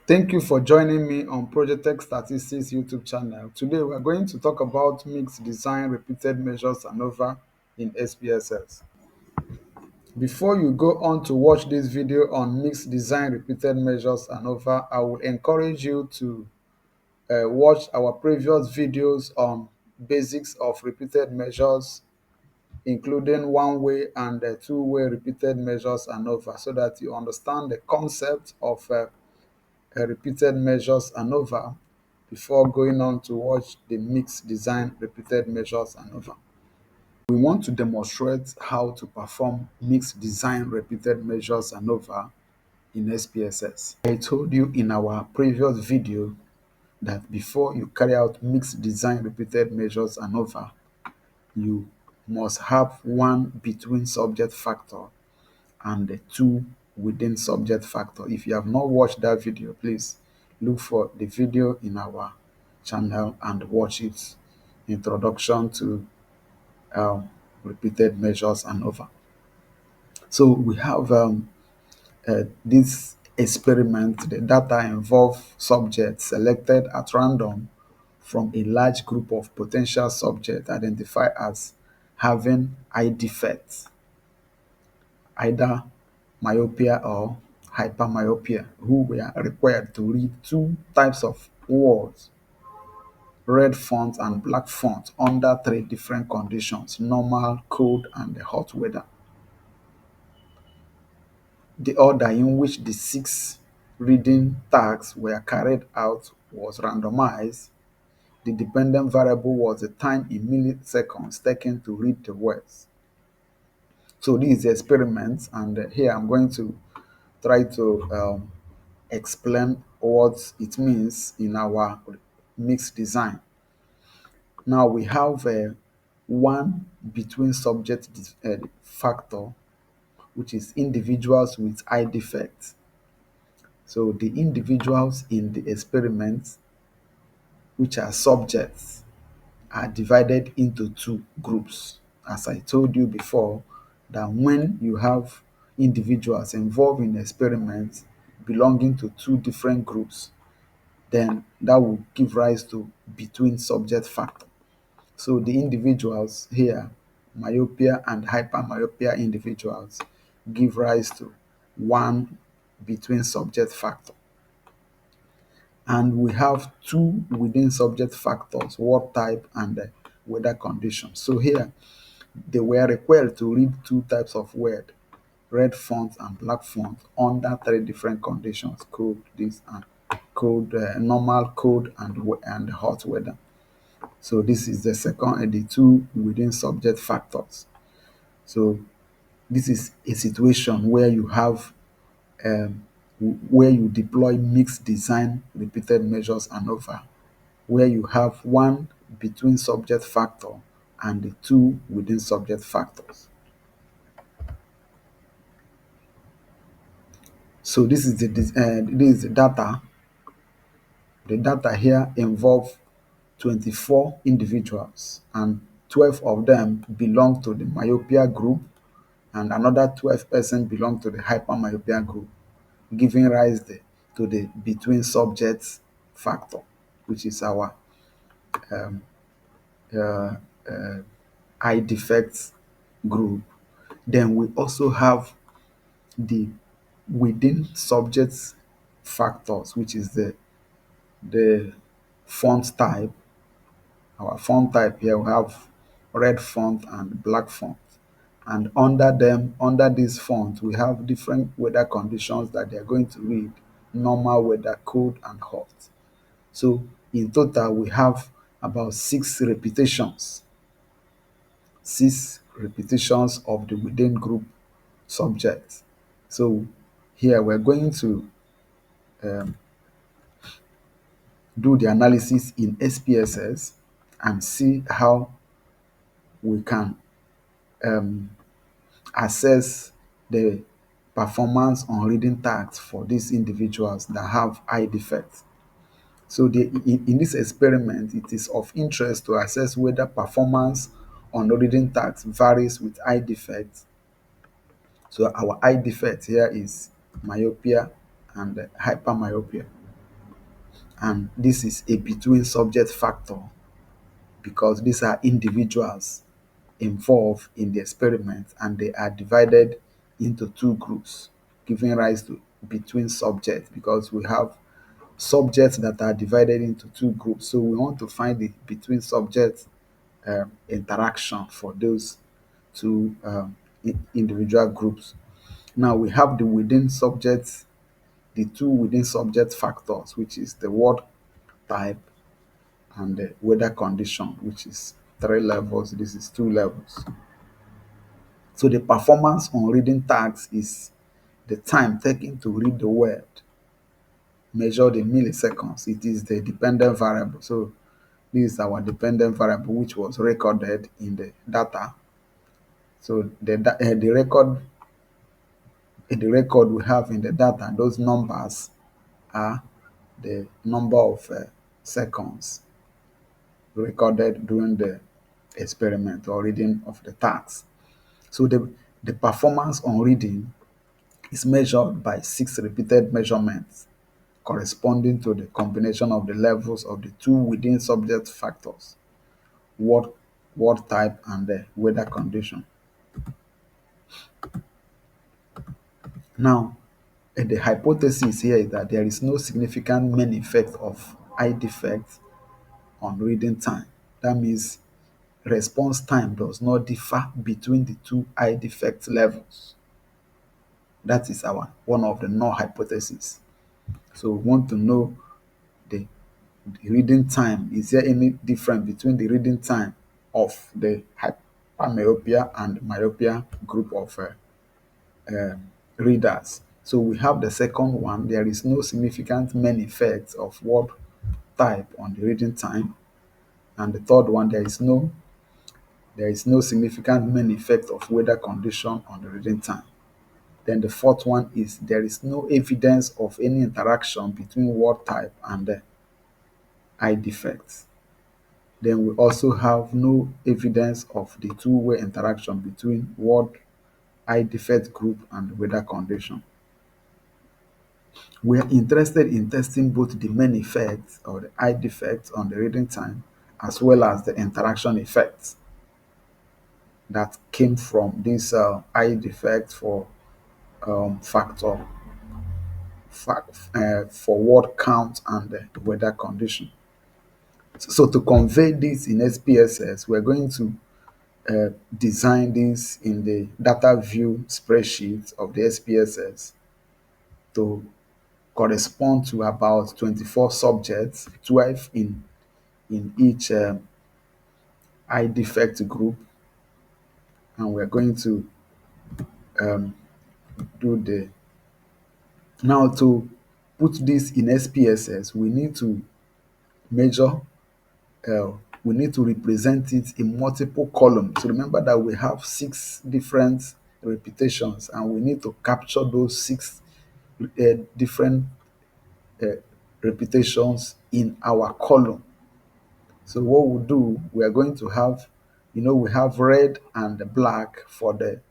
Thank you for joining me on Project Statistics YouTube channel. Today we are going to talk about mixed design repeated measures ANOVA in SPSS. Before you go on to watch this video on mixed design repeated measures ANOVA, I would encourage you to watch our previous videos on basics of repeated measures, including one-way and two-way repeated measures ANOVA, so that you understand the concept of repeated measures ANOVA before going on to watch the mixed design repeated measures ANOVA. We want to demonstrate how to perform mixed design repeated measures ANOVA in SPSS. I told you in our previous video that before you carry out mixed design repeated measures ANOVA, you must have one between subject factor and the two within subject factor. If you have not watched that video, please look for the video in our channel and watch it. Introduction to repeated measures ANOVA. So we have this experiment. The data involve subjects selected at random from a large group of potential subjects identified as having eye defects, either myopia or hypermyopia, who were required to read two types of words, red font and black font, under three different conditions: normal, cold, and hot weather. The order in which the 6 reading tasks were carried out was randomized. The dependent variable was the time in milliseconds taken to read the words. So this is the experiment, and here I'm going to try to explain what it means in our mixed design. Now we have one between subject factor, which is individuals with eye defects. So the individuals in the experiment, which are subjects, are divided into two groups. As I told you before, that when you have individuals involved in experiments belonging to two different groups, then that will give rise to between subject factor. So the individuals here, myopia and hypermyopia individuals, give rise to one between subject factor. And we have two within subject factors, word type and weather conditions. So here, they were required to read two types of word, red font and black font, under three different conditions: cold, this and cold, normal, cold, and hot weather. So this is the second and the two within subject factors. So this is a situation where you have where you deploy mixed design repeated measures ANOVA, where you have one between subject factor and the two within subject factors. So this is the data. The data here involve 24 individuals, and 12 of them belong to the myopia group, and another 12 persons belong to the hypermyopia group, giving rise to the between subjects factor, which is our uh, eye defects group. Then we also have the within subjects factors, which is the font type. Our font type here, we have red font and black font. And under them, under this font, we have different weather conditions that they are going to read: normal weather, cold, and hot. So in total, we have about six repetitions of the within group subject. So here we're going to do the analysis in SPSS and see how we can assess the performance on reading tasks for these individuals that have eye defects. So in this experiment, it is of interest to assess whether performance on reading tasks varies with eye defects. So our eye defect here is myopia and hypermyopia. and this is a between subject factor because these are individuals involved in the experiment and they are divided into two groups, giving rise to between subjects because we have subjects that are divided into two groups. So we want to find the between subject interaction for those two individual groups. Now we have the within subjects, the two within subject factors, which is the word type and the weather condition, which is 3 levels. This is 2 levels. So the performance on reading tags is the time taken to read the word measured in milliseconds. It is the dependent variable. So this is our dependent variable which was recorded in the data. So the record we have in the data, those numbers are the number of seconds recorded during the experiment or reading of the tags. So the performance on reading is measured by 6 repeated measurements corresponding to the combination of the levels of the two within subject factors, word, word type, and the weather condition. Now, the hypothesis here is that there is no significant main effect of eye defect on reading time. That means response time does not differ between the two eye defect levels. That is our one of the null hypotheses. So we want to know the reading time. Is there any difference between the reading time of the hypermyopia and myopia group of readers? So we have the second one. There is no significant main effect of word type on the reading time. And the third one, there is no significant main effect of weather condition on the reading time. Then the fourth one is there is no evidence of any interaction between word type and the eye defects. Then we also have no evidence of the two-way interaction between word eye defect group and weather condition. We are interested in testing both the main effects or the eye defects on the reading time as well as the interaction effects that came from this eye defect for factor for word count and the weather condition. So to convey this in SPSS, we're going to design this in the data view spreadsheet of the SPSS to correspond to about 24 subjects, 12 in each eye defect group, and we're going to do the now to put this in SPSS, we need to measure we need to represent it in multiple columns. So remember that we have 6 different repetitions and we need to capture those 6 different uh, repetitions in our column. So what we'll do, we are going to have, we have red and black for the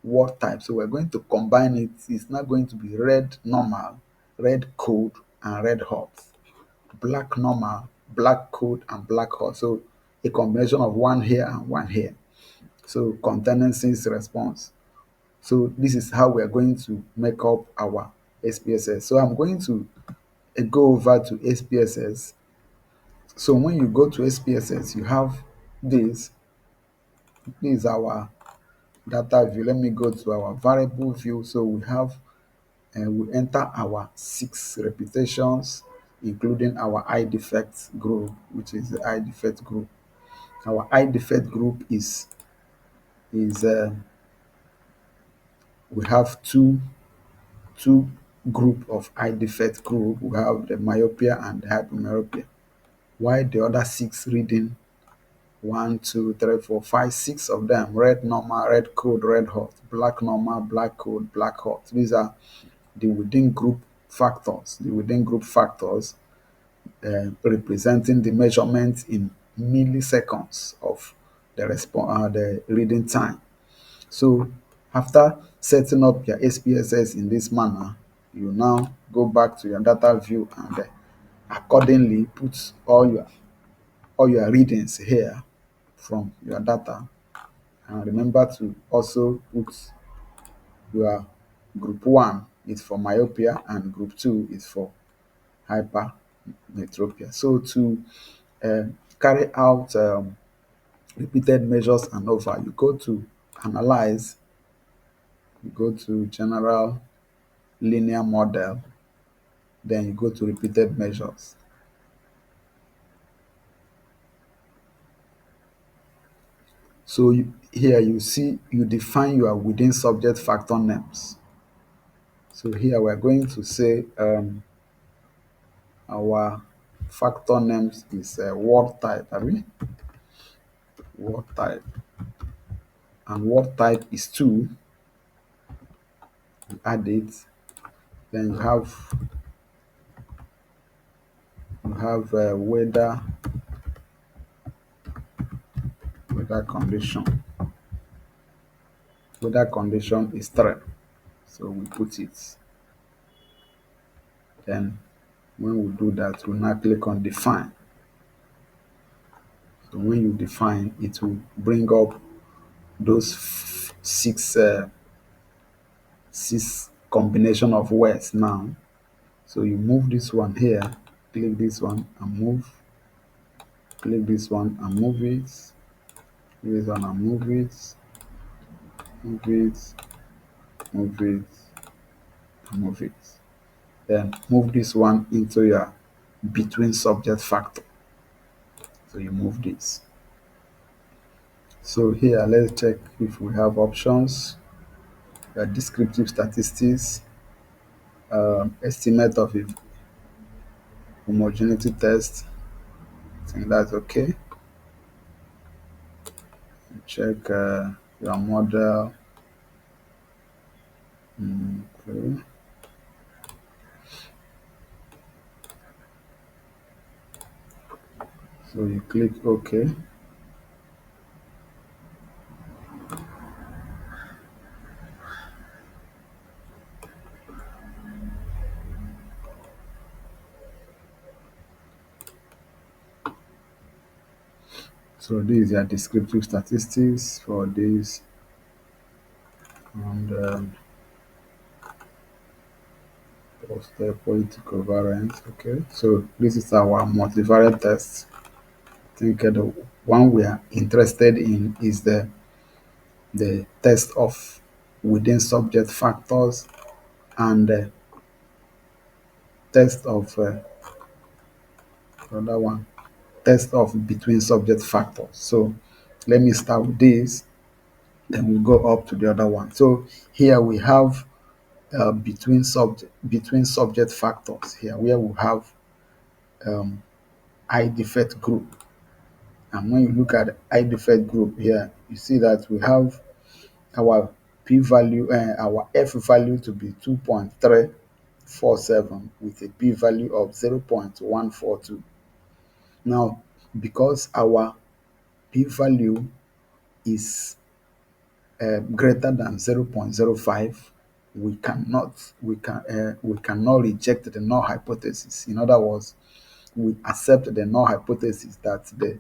word type. So we're going to combine it. It's not going to be red normal, red cold, and red hot. Black normal, black cold, and black hot. So a combination of one here and one here. So contingencies response. So this is how we are going to make up our SPSS. So I'm going to go over to SPSS. So when you go to SPSS, you have this. This is our data view. Let me go to our variable view. So we have, we enter our 6 repetitions, including our eye defect group, which is the eye defect group. Our eye defect group is we have two group of eye defect group. We have the myopia and the hypermyopia. While the other 6 reading 1, 2, 3, 4, 5, 6 of them red normal, red cold, red hot, black normal, black cold, black hot. These are the within group factors. The within group factors representing the measurement in milliseconds of the reading time. So after setting up your SPSS in this manner, you now go back to your data view and accordingly put all your readings here from your data, and remember to also put your group 1 is for myopia and group 2 is for hypermetropia. So to carry out repeated measures ANOVA, you go to analyze, you go to general linear model, then you go to repeated measures. So here you see you define your within subject factor names. So here we're going to say our factor names is word type, word type, and word type is 2. You add it, then you have weather condition. Weather condition is 3, so we put it. Then when we do that, we now click on define. So when you define, it will bring up those six combination of words now. So you move this one here, click this one and move, click this one and move it, click this one and move it, move it, move it, and move it. Then move this one into your between subject factor. So you move this. So here let's check if we have options. Descriptive statistics, estimate of a homogeneity test. I think that's okay. Check your model. Okay. So you click OK. So these are descriptive statistics for this, and poster political variance. Okay, so this is our multivariate test. I think the one we are interested in is the test of within subject factors and the test of another one, test of between subject factors. So let me start with this, then we'll go up to the other one. So here we have between subject factors here, where we have eye defect group. And when you look at the eye defect group here, you see that we have our p-value and our f value to be 2.347 with a p-value of 0.142. Now, because our p-value is greater than 0.05, we cannot reject the null hypothesis. In other words, we accept the null hypothesis that the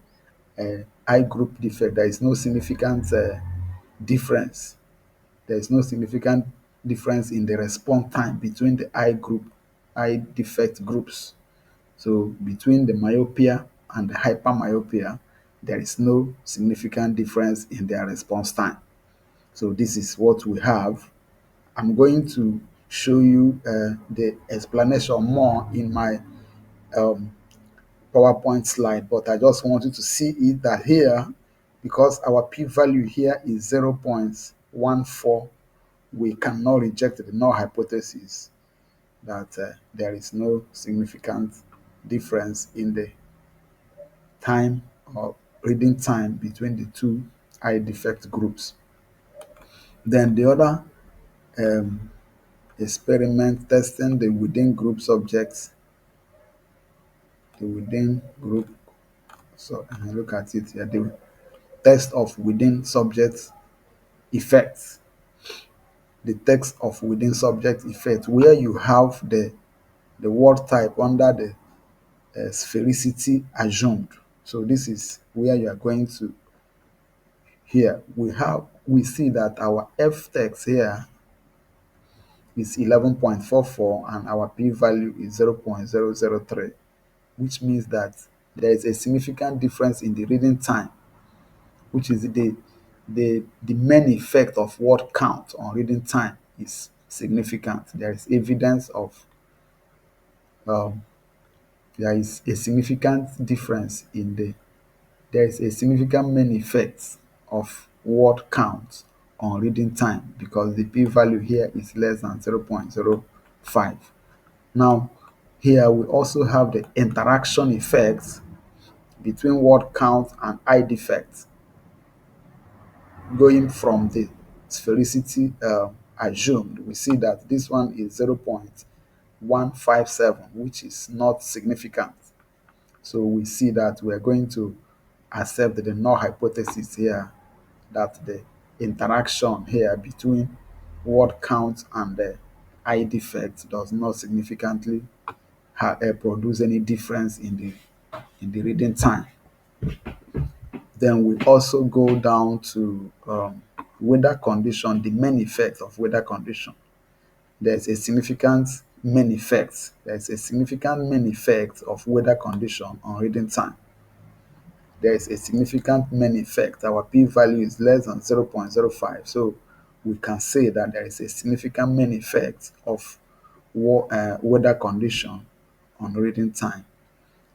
eye group defect, there is no significant difference. There is no significant difference in the response time between the eye defect groups. So between the myopia and the hypermyopia, there is no significant difference in their response time. So this is what we have. I'm going to show you the explanation more in my PowerPoint slide, but I just want you to see it that here, because our p-value here is 0.14, we cannot reject the null hypothesis that there is no significant difference in the time or reading time between the two eye defect groups. Then the other experiment testing the within group subjects, the within group. So look at it here, the test of within subject effects, the text of within subject effect, where you have the word type under sphericity assumed. So this is where you are going to. Here we see that our f text here is 11.44 and our p-value is 0.003, which means that there is a significant difference in the reading time, which is the main effect of word count on reading time is significant. There is evidence of um, there is a significant difference in there is a significant main effect of word count on reading time because the p-value here is less than 0.05. Now, here we also have the interaction effects between word count and eye defect, going from the sphericity assumed. We see that this one is 0.157, which is not significant. So we see that we are going to accept the null hypothesis here that the interaction here between word count and the eye defect does not significantly produce any difference in the reading time. Then we also go down to weather condition, the main effect of weather condition. There's a significant main effect. There's a significant main effect of weather condition on reading time. There is a significant main effect. Our p-value is less than 0.05. So we can say that there is a significant main effect of weather condition on reading time.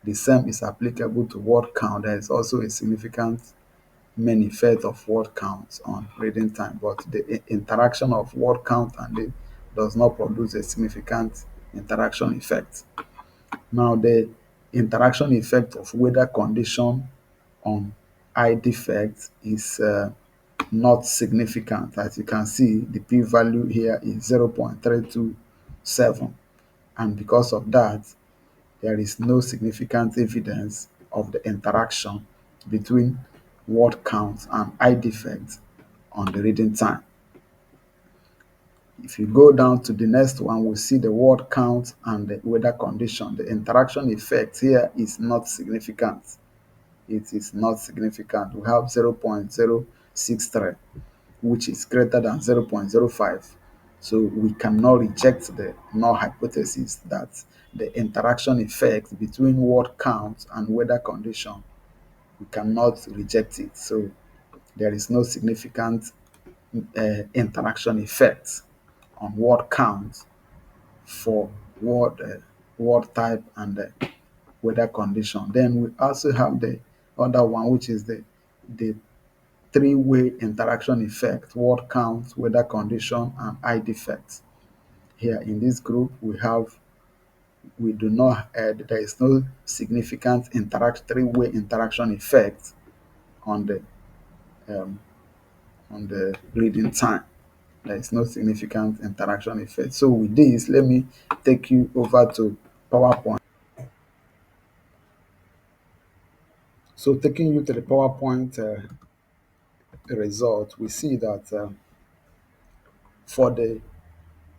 The same is applicable to word count. There is also a significant main effect of word count on reading time, but the interaction of word count and it does not produce a significant interaction effect. Now, the interaction effect of weather condition on eye defect is not significant. As you can see, the p-value here is 0.327, and because of that, there is no significant evidence of the interaction between word count and eye defect on the reading time. If you go down to the next one, we see the word count and the weather condition. The interaction effect here is not significant. It is not significant. We have 0.063, which is greater than 0.05. So we cannot reject the null hypothesis that the interaction effect between word count and weather condition, we cannot reject it. So there is no significant interaction effect on word count for word type and weather condition. Then we also have the other one, which is the three-way interaction effect: word count, weather condition, and eye defect. Here in this group, there is no significant three-way interaction effect on um, the reading time. There is no significant interaction effect. So with this, let me take you over to PowerPoint. So taking you to the PowerPoint result, we see that for the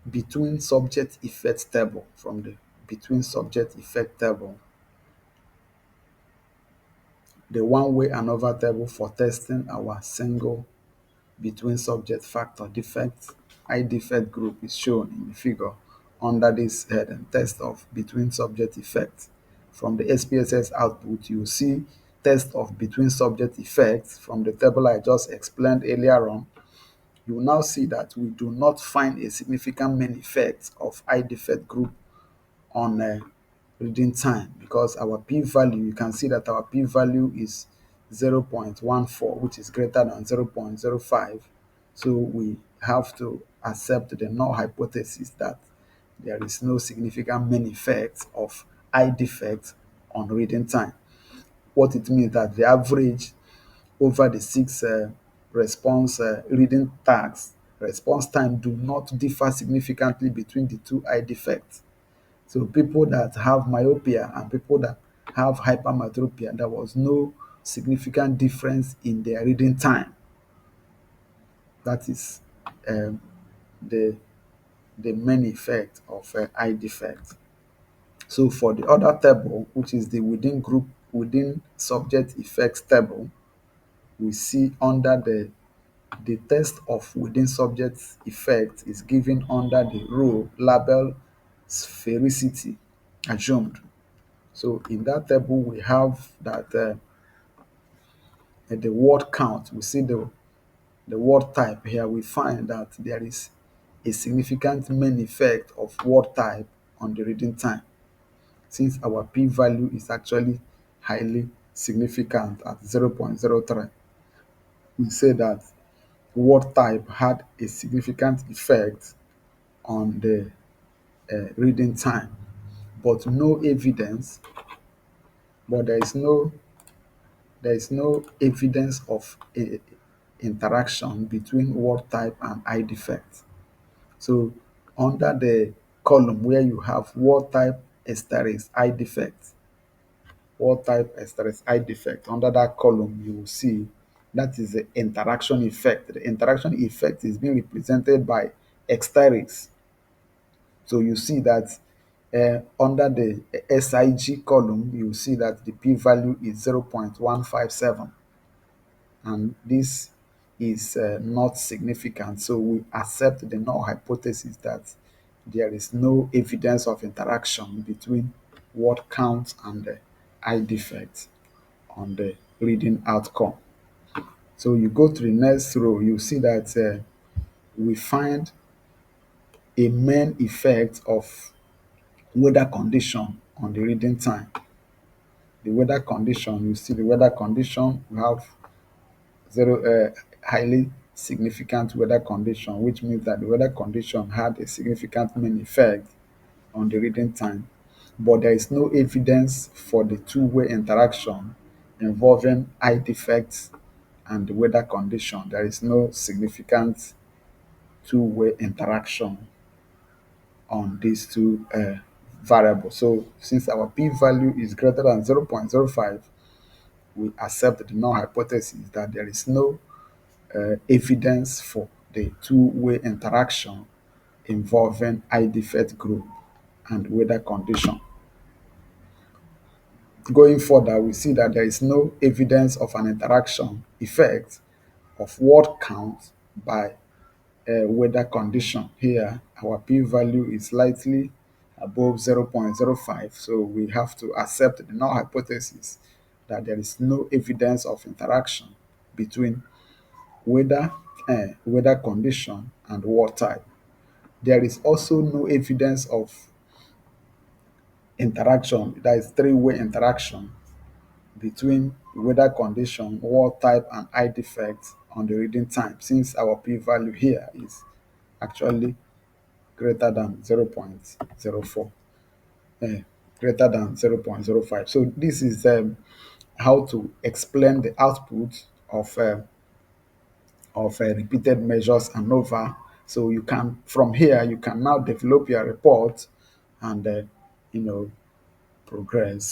between subject effect table, from the between subject effect table, the one-way ANOVA table for testing our single between subject factor defect eye defect group is shown in the figure under this heading: test of between subject effect. From the SPSS output, you see test of between subject effects from the table I just explained earlier on. You will now see that we do not find a significant main effect of eye defect group on reading time, because our p-value, you can see that our p-value is 0.14, which is greater than 0.05. So we have to accept the null hypothesis that there is no significant main effect of eye defect on reading time. What it means that the average over the six response reading tags, response time do not differ significantly between the two eye defects. So people that have myopia and people that have hypermetropia, there was no significant difference in their reading time. That is the the main effect of eye defect. So for the other table, which is the within subject effects table, we see under the test of within subject effect is given under the row labeled sphericity assumed. So in that table, we have that the word count. We see the word type here. We find that there is a significant main effect of word type on the reading time, since our p-value is actually highly significant at 0.03. We say that word type had a significant effect on the reading time, but no evidence, but there is no evidence of a interaction between word type and eye defect. So under the column where you have word type asterisk eye defect, word type asterisk eye defect, under that column you will see that is the interaction effect. The interaction effect is being represented by asterisk. So you see that under the SIG column, you see that the p-value is 0.157, and this is not significant. So we accept the null hypothesis that there is no evidence of interaction between word count and the eye defect on the reading outcome. So you go to the next row, you see that we find a main effect of weather condition on the reading time. The weather condition, you see the weather condition, we have highly significant weather condition, which means that the weather condition had a significant main effect on the reading time, but there is no evidence for the two-way interaction involving eye defects and the weather condition. There is no significant two-way interaction on these two variables. So since our p-value is greater than 0.05, we accept the null hypothesis that there is no evidence for the two-way interaction involving eye defect group and weather condition. Going further, we see that there is no evidence of an interaction effect of word count by weather condition. Here, our p-value is slightly above 0.05, so we have to accept the null hypothesis that there is no evidence of interaction between weather condition and word type. There is also no evidence of interaction, that is three-way interaction between weather condition, word type, and eye defect on the reading time, since our p-value here is actually greater than 0.04, greater than 0.05. So this is how to explain the output of repeated measures ANOVA. So you can, from here, you can now develop your report and progress.